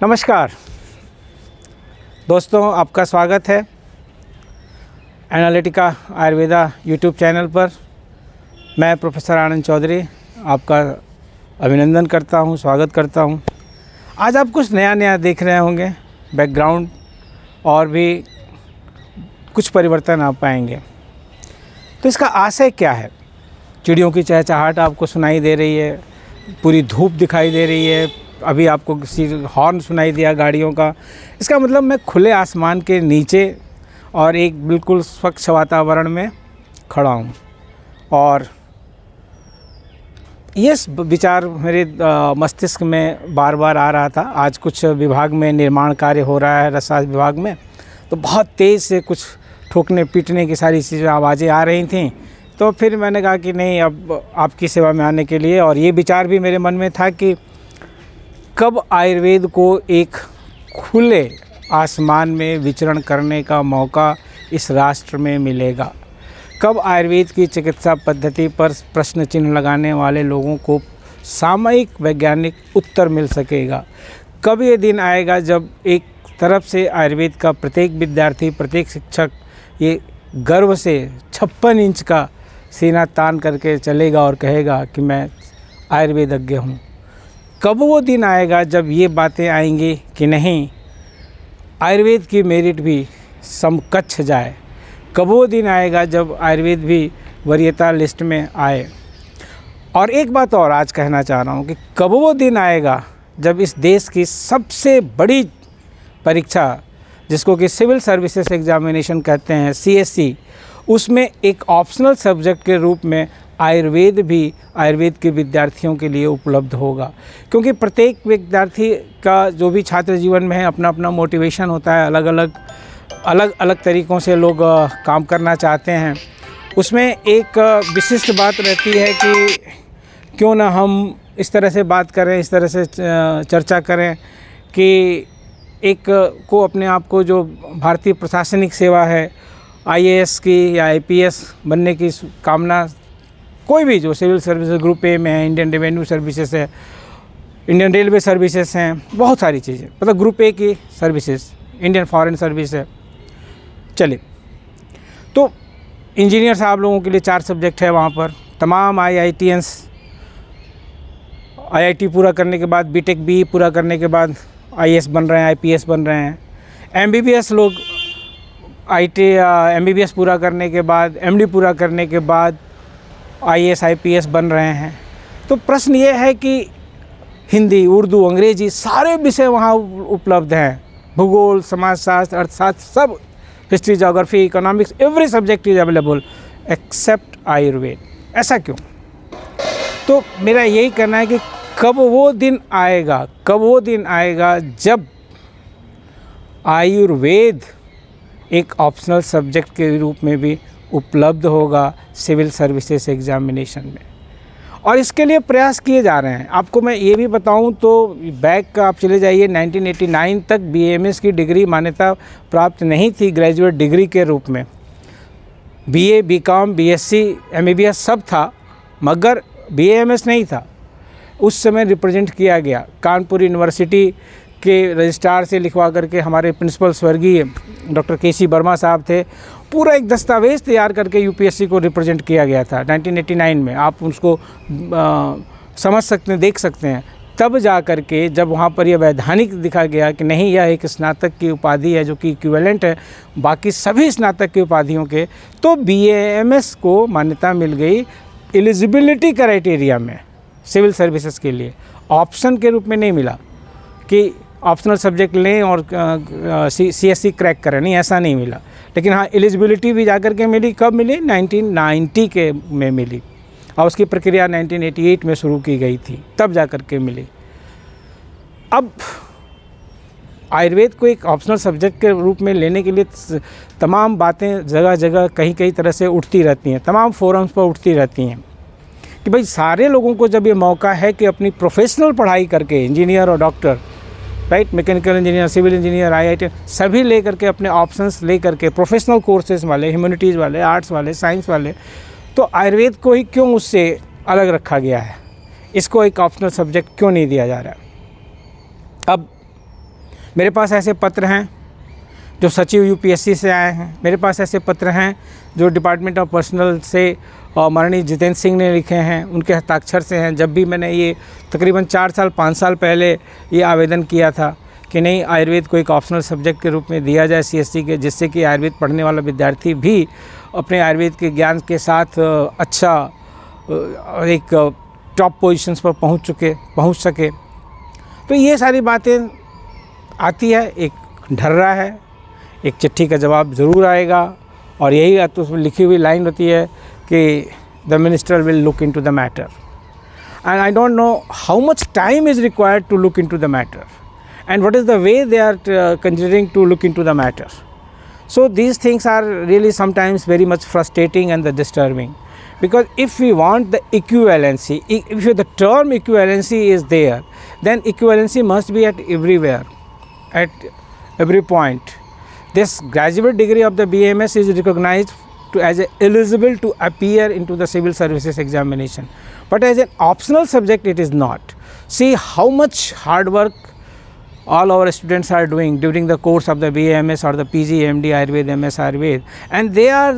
नमस्कार दोस्तों, आपका स्वागत है एनालिटिका आयुर्वेदा यूट्यूब चैनल पर। मैं प्रोफेसर आनंद चौधरी आपका अभिनंदन करता हूं, स्वागत करता हूं। आज आप कुछ नया देख रहे होंगे, बैकग्राउंड और भी कुछ परिवर्तन आप पाएंगे। तो इसका आशय क्या है? चिड़ियों की चहचहाहट आपको सुनाई दे रही है, पूरी धूप दिखाई दे रही है, अभी आपको किसी हॉर्न सुनाई दिया गाड़ियों का। इसका मतलब मैं खुले आसमान के नीचे और एक बिल्कुल स्वच्छ वातावरण में खड़ा हूँ। और ये विचार मेरे मस्तिष्क में बार बार आ रहा था। आज कुछ विभाग में निर्माण कार्य हो रहा है, रसायन विभाग में, तो बहुत तेज़ से कुछ ठोकने पीटने की सारी चीज़ें आवाज़ें आ रही थीं। तो फिर मैंने कहा कि नहीं, अब आपकी सेवा में आने के लिए, और ये विचार भी मेरे मन में था कि कब आयुर्वेद को एक खुले आसमान में विचरण करने का मौका इस राष्ट्र में मिलेगा, कब आयुर्वेद की चिकित्सा पद्धति पर प्रश्न चिन्ह लगाने वाले लोगों को सामयिक वैज्ञानिक उत्तर मिल सकेगा, कब ये दिन आएगा जब एक तरफ से आयुर्वेद का प्रत्येक विद्यार्थी, प्रत्येक शिक्षक ये गर्व से 56 इंच का सीना तान करके चलेगा और कहेगा कि मैं आयुर्वेदज्ञ हूँ। कब वो दिन आएगा जब ये बातें आएंगी कि नहीं, आयुर्वेद की मेरिट भी समकक्ष जाए। कब वो दिन आएगा जब आयुर्वेद भी वरीयता लिस्ट में आए। और एक बात और आज कहना चाह रहा हूँ कि कब वो दिन आएगा जब इस देश की सबसे बड़ी परीक्षा, जिसको कि सिविल सर्विसेज एग्जामिनेशन कहते हैं, CSE, उसमें एक ऑप्शनल सब्जेक्ट के रूप में आयुर्वेद भी आयुर्वेद के विद्यार्थियों के लिए उपलब्ध होगा। क्योंकि प्रत्येक विद्यार्थी का जो भी छात्र जीवन में है, अपना अपना मोटिवेशन होता है, अलग अलग तरीक़ों से लोग काम करना चाहते हैं। उसमें एक विशिष्ट बात रहती है कि क्यों ना हम इस तरह से बात करें, इस तरह से चर्चा करें कि एक को अपने आप को जो भारतीय प्रशासनिक सेवा है, IAS की या IPS बनने की कामना, कोई भी जो सिविल सर्विसेज ग्रुप ए में है, इंडियन रेवेन्यू सर्विसेज है, इंडियन रेलवे सर्विसेज हैं, बहुत सारी चीज़ें, मतलब ग्रुप ए की सर्विसेज, इंडियन फॉरेन सर्विस है। चलिए, तो इंजीनियर साहब लोगों के लिए 4 सब्जेक्ट है वहाँ पर। तमाम IITians IIT पूरा करने के बाद, BTech BE पूरा करने के बाद IAS बन रहे हैं, IPS बन रहे हैं। MBBS लोग MBBS पूरा करने के बाद, MD पूरा करने के बाद IAS IPS बन रहे हैं। तो प्रश्न ये है कि हिंदी, उर्दू, अंग्रेजी सारे विषय वहाँ उपलब्ध हैं। भूगोल, समाजशास्त्र, अर्थशास्त्र, सब, history, geography, economics, every subject is available except Ayurveda. ऐसा क्यों? तो मेरा यही कहना है कि कब वो दिन आएगा जब आयुर्वेद एक ऑप्शनल सब्जेक्ट के रूप में भी उपलब्ध होगा सिविल सर्विसेज एग्जामिनेशन में। और इसके लिए प्रयास किए जा रहे हैं। आपको मैं ये भी बताऊं तो बैक का आप चले जाइए, 1989 तक BAMS की डिग्री मान्यता प्राप्त नहीं थी ग्रेजुएट डिग्री के रूप में। BA, BCom, BSc, MBBS सब था, मगर BAMS नहीं था। उस समय रिप्रेजेंट किया गया कानपुर यूनिवर्सिटी के रजिस्ट्रार से लिखवा करके, हमारे प्रिंसिपल स्वर्गीय डॉक्टर KC वर्मा साहब थे। पूरा एक दस्तावेज़ तैयार करके UPSC को रिप्रेजेंट किया गया था 1989 में। आप उसको समझ सकते हैं, देख सकते हैं। तब जा कर के जब वहाँ पर यह वैधानिक दिखा गया कि नहीं, यह एक स्नातक की उपाधि है जो कि इक्विवेलेंट है बाकी सभी स्नातक की उपाधियों के, तो BAMS को मान्यता मिल गई एलिजिबिलिटी क्राइटेरिया में सिविल सर्विसेज के लिए। ऑप्शन के रूप में नहीं मिला कि ऑप्शनल सब्जेक्ट लें और CSE क्रैक करें, नहीं, ऐसा नहीं मिला। लेकिन हाँ, एलिजिबिलिटी भी जाकर के मिली। कब मिली? 1990 के में मिली, और उसकी प्रक्रिया 1988 में शुरू की गई थी, तब जाकर के मिली। अब आयुर्वेद को एक ऑप्शनल सब्जेक्ट के रूप में लेने के लिए तमाम बातें जगह जगह कहीं तरह से उठती रहती हैं, तमाम फोरम्स पर उठती रहती हैं कि भाई सारे लोगों को जब ये मौका है कि अपनी प्रोफेशनल पढ़ाई करके, इंजीनियर और doctor, right, mechanical engineer, civil engineer, IIT सभी ले करके, अपने ऑप्शंस ले करके, प्रोफेशनल कोर्सेज वाले, ह्यूमैनिटीज़ वाले, आर्ट्स वाले, साइंस वाले, तो आयुर्वेद को ही क्यों उससे अलग रखा गया है? इसको एक ऑप्शनल सब्जेक्ट क्यों नहीं दिया जा रहा? अब मेरे पास ऐसे पत्र हैं जो सचिव यूपीएससी से आए हैं, मेरे पास ऐसे पत्र हैं जो डिपार्टमेंट ऑफ पर्सनल से माननीय जितेंद्र सिंह ने लिखे हैं, उनके हस्ताक्षर से हैं। जब भी मैंने ये तकरीबन 4 साल 5 साल पहले ये आवेदन किया था कि नहीं आयुर्वेद को एक ऑप्शनल सब्जेक्ट के रूप में दिया जाए सीएससी के, जिससे कि आयुर्वेद पढ़ने वाला विद्यार्थी भी अपने आयुर्वेद के ज्ञान के साथ अच्छा एक टॉप पोजीशंस पर पहुंच सके। तो ये सारी बातें आती है, एक ढर रहा है, एक चिट्ठी का जवाब ज़रूर आएगा और यही तो उसमें लिखी हुई लाइन होती है कि the minister will look into the matter and I don't know how much time is required to look into the matter and what is the way they are considering to look into the matter. So these things are really sometimes very much frustrating and disturbing, because if we want the equivalency, if the term equivalency is there, then equivalency must be at everywhere, at every point. This graduate degree of the BAMS is recognized as eligible to appear into the civil services examination, but as an optional subject it is not. See how much hard work all our students are doing during the course of the BAMS or the PG, MD, Ayurveda, MS Ayurveda, and they are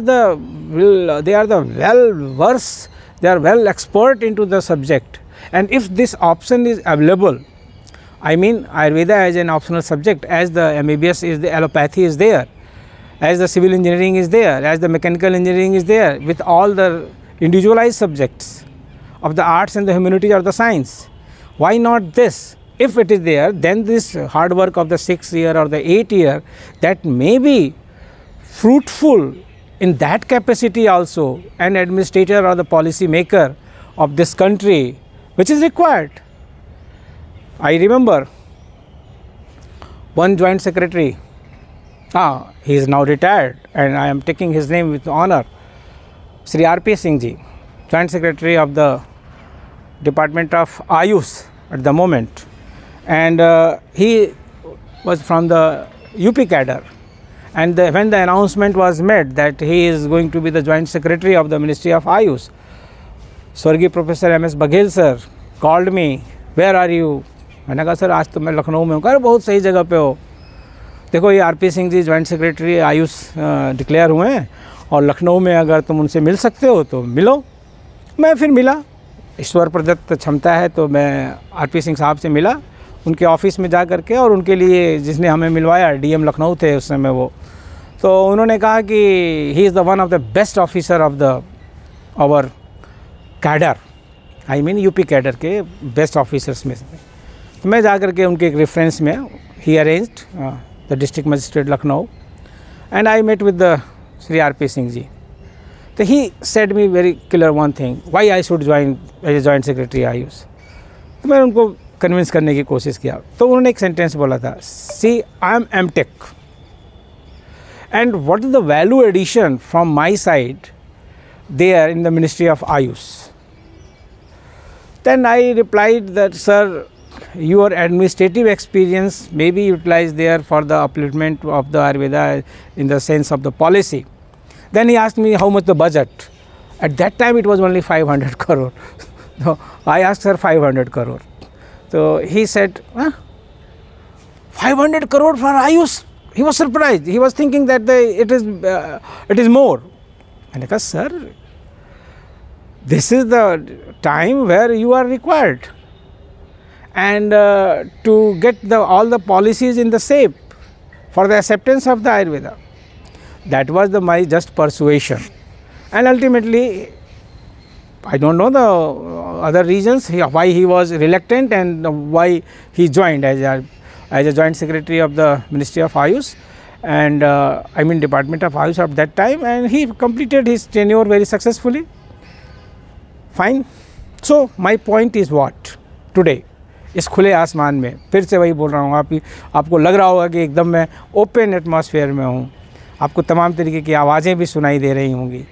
well expert into the subject. And if this option is available, I mean Ayurveda as an optional subject, as the MBBS is, the allopathy is there, as the civil engineering is there, as the mechanical engineering is there, with all the individualized subjects of the arts and the humanities or the science. Why not this? If it is there, then this hard work of the 6th year or the 8th year, that may be fruitful in that capacity also, an administrator or the policy maker of this country, which is required. I remember one joint secretary, he is now retired and I am taking his name with honor, Sri R.P. Singh ji, joint secretary of the Department of Ayush at the moment. And he was from the UP cadre, and when the announcement was made that he is going to be the joint secretary of the Ministry of Ayush, Swargee Professor M.S. Baghel sir called me, where are you? मैंने कहा sir आज तो मैं लखनऊ में हूँ। कहा बहुत सही जगह पे हो, देखो ये आर.पी. सिंह जी जॉइंट सेक्रेटरी आयुष डिक्लेयर हुए हैं और लखनऊ में अगर तुम उनसे मिल सकते हो तो मिलो। मैं फिर मिला, ईश्वर प्रदत्त क्षमता है तो मैं आर.पी. सिंह साहब से मिला उनके ऑफिस में जा कर के, और उनके लिए जिसने हमें मिलवाया डीएम लखनऊ थे उस समय वो, तो उन्होंने कहा कि he is the one of the best officer of the our cadre, I mean UP cadre के बेस्ट ऑफिसर्स में से। तो मैं जा कर के उनके एक रेफरेंस में ही arranged the district magistrate Lucknow and I met with the Shri R P. Singh ji. तो he said me very clear one thing, why I should join as a joint secretary AYUSH. तो मैंने उनको कन्विंस करने की कोशिश किया, तो उन्होंने एक सेंटेंस बोला था, see I am MTech and what is the value addition from my side there in the ministry of AYUSH. Then I replied that sir, your administrative experience may be utilized there for the upliftment of the Ayurveda in the sense of the policy. Then he asked me how much the budget. At that time it was only 500 crore. So I asked sir 500 crore. So he said, 500 crore for Ayush? He was surprised. He was thinking that it is more. And I said, sir, this is the time where you are required. And to get all the policies in the shape for the acceptance of the Ayurveda. That was my just persuasion. And ultimately, I don't know the other reasons why he was reluctant and why he joined as a joint secretary of the Ministry of Ayush and I mean Department of Ayush at that time, and he completed his tenure very successfully. Fine. So my point is what? Today, इस खुले आसमान में फिर से वही बोल रहा हूँ, आपको लग रहा होगा कि एकदम मैं ओपन एटमॉस्फेयर में हूँ, आपको तमाम तरीके की आवाज़ें भी सुनाई दे रही होंगी।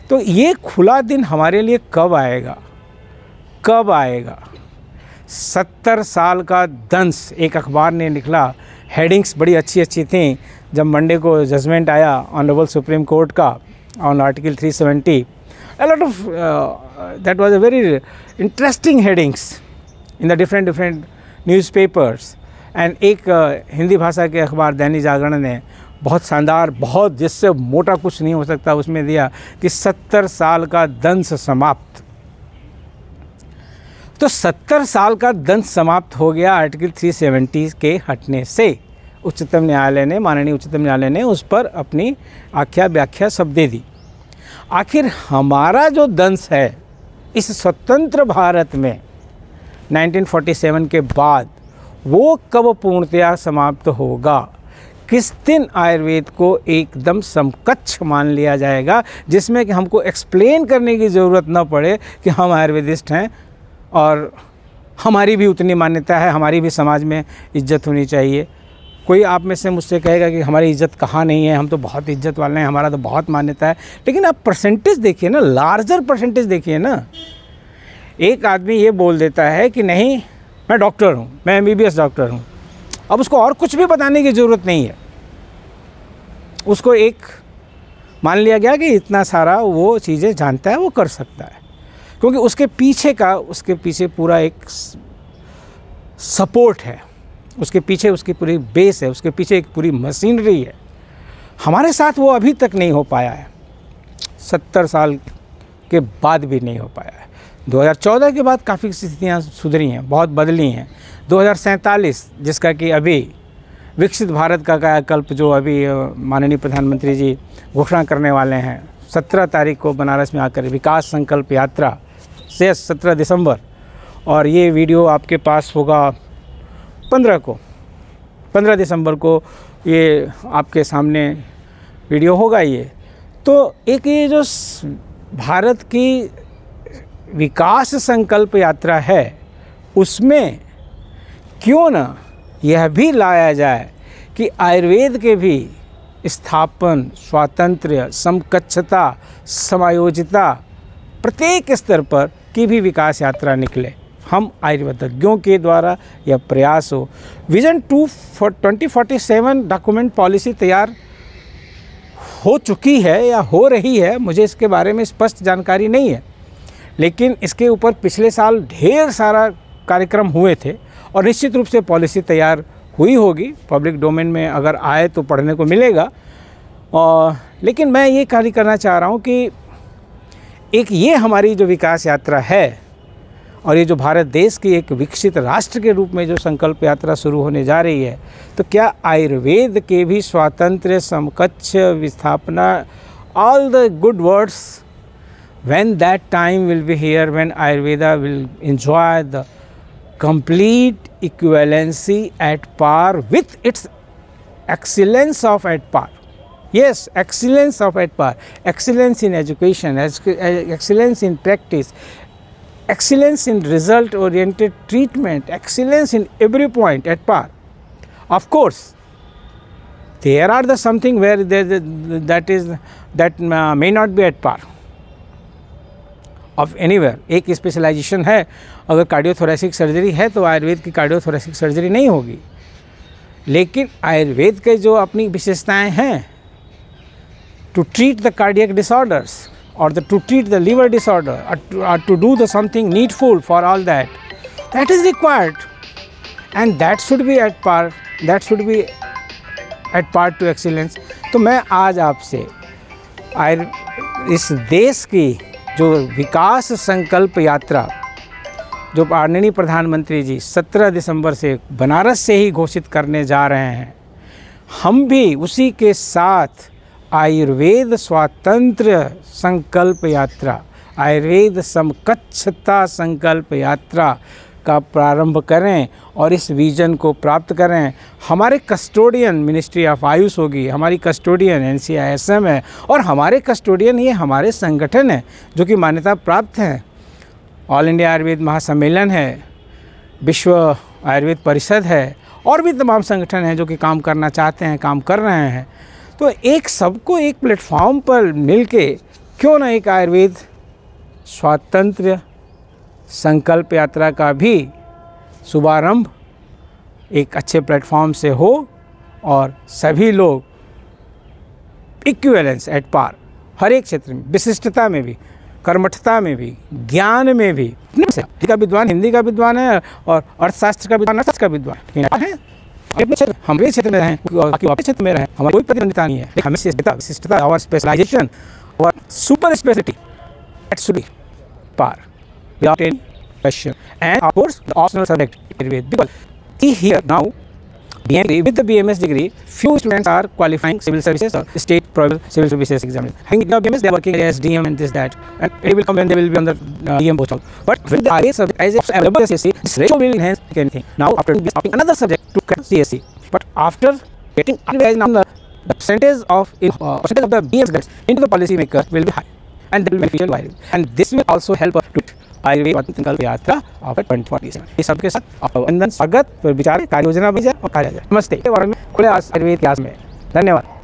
तो ये खुला दिन हमारे लिए कब आएगा, कब आएगा? 70 साल का दंश एक अखबार ने निकला, हेडिंग्स बड़ी अच्छी अच्छी थी। जब मंडे को जजमेंट आया ऑनरेबल सुप्रीम कोर्ट का on article 370, a lot of that was a very interesting headings in the different newspapers, and एक हिंदी भाषा के अखबार दैनिक जागरण ने बहुत शानदार, बहुत जिससे मोटा कुछ नहीं हो सकता, उसमें दिया कि 70 साल का दंश समाप्त। तो 70 साल का दंश समाप्त हो गया आर्टिकल 370 के हटने से। उच्चतम न्यायालय ने, माननीय उच्चतम न्यायालय ने उस पर अपनी आख्या व्याख्या सब दे दी। आखिर हमारा जो दंश है इस स्वतंत्र भारत में 1947 के बाद वो कब पूर्णतया समाप्त होगा? किस दिन आयुर्वेद को एकदम समकक्ष मान लिया जाएगा, जिसमें कि हमको एक्सप्लेन करने की ज़रूरत न पड़े कि हम आयुर्वेदिस्ट हैं और हमारी भी उतनी मान्यता है, हमारी भी समाज में इज्जत होनी चाहिए। कोई आप में से मुझसे कहेगा कि हमारी इज्जत कहाँ नहीं है, हम तो बहुत इज्जत वाले हैं, हमारा तो बहुत मान्यता है। लेकिन आप परसेंटेज देखिए ना, लार्जर परसेंटेज देखिए ना। एक आदमी ये बोल देता है कि नहीं मैं डॉक्टर हूँ, मैं MBBS डॉक्टर हूँ, अब उसको और कुछ भी बताने की ज़रूरत नहीं है। उसको एक मान लिया गया कि इतना सारा वो चीज़ें जानता है, वो कर सकता है, क्योंकि उसके पीछे पूरा एक सपोर्ट है, उसके पीछे उसकी पूरी बेस है, उसके पीछे एक पूरी मशीनरी है। हमारे साथ वो अभी तक नहीं हो पाया है, 70 साल के बाद भी नहीं हो पाया है। 2014 के बाद काफ़ी स्थितियाँ सुधरी हैं, बहुत बदली हैं। 2047 जिसका कि अभी विकसित भारत का कायाकल्प जो अभी माननीय प्रधानमंत्री जी घोषणा करने वाले हैं, 17 तारीख को बनारस में आकर विकास संकल्प यात्रा से 17 दिसंबर, और ये वीडियो आपके पास होगा 15 दिसंबर को ये आपके सामने वीडियो होगा। ये तो एक ये जो भारत की विकास संकल्प यात्रा है उसमें क्यों ना यह भी लाया जाए कि आयुर्वेद के भी स्थापन, स्वातंत्र्य, समकक्षता, समायोजिता प्रत्येक स्तर पर की भी विकास यात्रा निकले। हम आयुर्वेदज्ञों के द्वारा यह प्रयास हो। विजन 2047 डॉक्यूमेंट पॉलिसी तैयार हो चुकी है या हो रही है, मुझे इसके बारे में स्पष्ट जानकारी नहीं है, लेकिन इसके ऊपर पिछले साल ढेर सारा कार्यक्रम हुए थे और निश्चित रूप से पॉलिसी तैयार हुई होगी। पब्लिक डोमेन में अगर आए तो पढ़ने को मिलेगा। लेकिन मैं ये कार्य करना चाह रहा हूँ कि एक ये हमारी जो विकास यात्रा है और ये जो भारत देश की एक विकसित राष्ट्र के रूप में जो संकल्प यात्रा शुरू होने जा रही है, तो क्या आयुर्वेद के भी स्वातंत्र्य, समकक्ष, विस्थापना, all the good words, when that time will be here, when Ayurveda will enjoy the complete equivalency at par with its excellence of at par. Yes, excellence of at par, excellence in education, excellence in practice, excellence in result oriented treatment, excellence in every point at par. Of course, there are the something where that may not be at par of anywhere. एक specialisation है, अगर cardiothoracic surgery है तो आयुर्वेद की cardiothoracic surgery नहीं होगी, लेकिन आयुर्वेद के जो अपनी विशेषताएं हैं, to treat the cardiac disorders और to treat the liver disorder और to do the something needful for all that is required and that should be at par, that should be at par to excellence. तो मैं आज आपसे इस देश की जो विकास संकल्प यात्रा जो माननीय प्रधानमंत्री जी 17 दिसंबर से बनारस से ही घोषित करने जा रहे हैं, हम भी उसी के साथ आयुर्वेद स्वातंत्र्य संकल्प यात्रा, आयुर्वेद समकक्षता संकल्प यात्रा का प्रारंभ करें और इस विजन को प्राप्त करें। हमारे कस्टोडियन मिनिस्ट्री ऑफ आयुष होगी, हमारी कस्टोडियन NCISM है, और हमारे कस्टोडियन ये हमारे संगठन हैं जो कि मान्यता प्राप्त हैं। ऑल इंडिया आयुर्वेद महासम्मेलन है, विश्व आयुर्वेद परिषद है, और भी तमाम संगठन हैं जो कि काम करना चाहते हैं, काम कर रहे हैं। तो एक सबको एक प्लेटफॉर्म पर मिलके क्यों ना एक आयुर्वेद स्वातंत्र्य संकल्प यात्रा का भी शुभारंभ एक अच्छे प्लेटफॉर्म से हो और सभी लोग इक्विवेलेंस एट पार हर एक क्षेत्र में, विशिष्टता में भी, कर्मठता में भी, ज्ञान में भी। हिंदी का विद्वान हिंदी का विद्वान है और अर्थशास्त्र का विद्वान अर्थशास्त्र का विद्वान है, अपने क्षेत्र, हम भी क्षेत्र में रहें, बाकी अपने क्षेत्र में रहें, हमारी कोई प्रतिबंधिता नहीं है, लेकिन हमें विशिष्टता और स्पेशलाइजेशन और super speciality that should B par without any question. And of course the optional subject because see here now with the BMS degree few students are qualifying civil services or state probable civil services examination. Having the BMS they are working as DM and this that, and it will come when they will be on the DM post also. But with the RA subject as it's available as CSC, this ratio will enhance anything. Now after stopping another subject to CSC, but after getting now the percentage of the BMS subjects into the policy maker will be high, and that will be beneficial wiring, and this will also help us to Ayurveda संकल्प यात्रा of 2047 इस सबके साथ वंदन स्वागत विचार कार्य योजना भी जाए और कार्य जाए। नमस्ते, खुले आयुर्वेद इतिहास में धन्यवाद।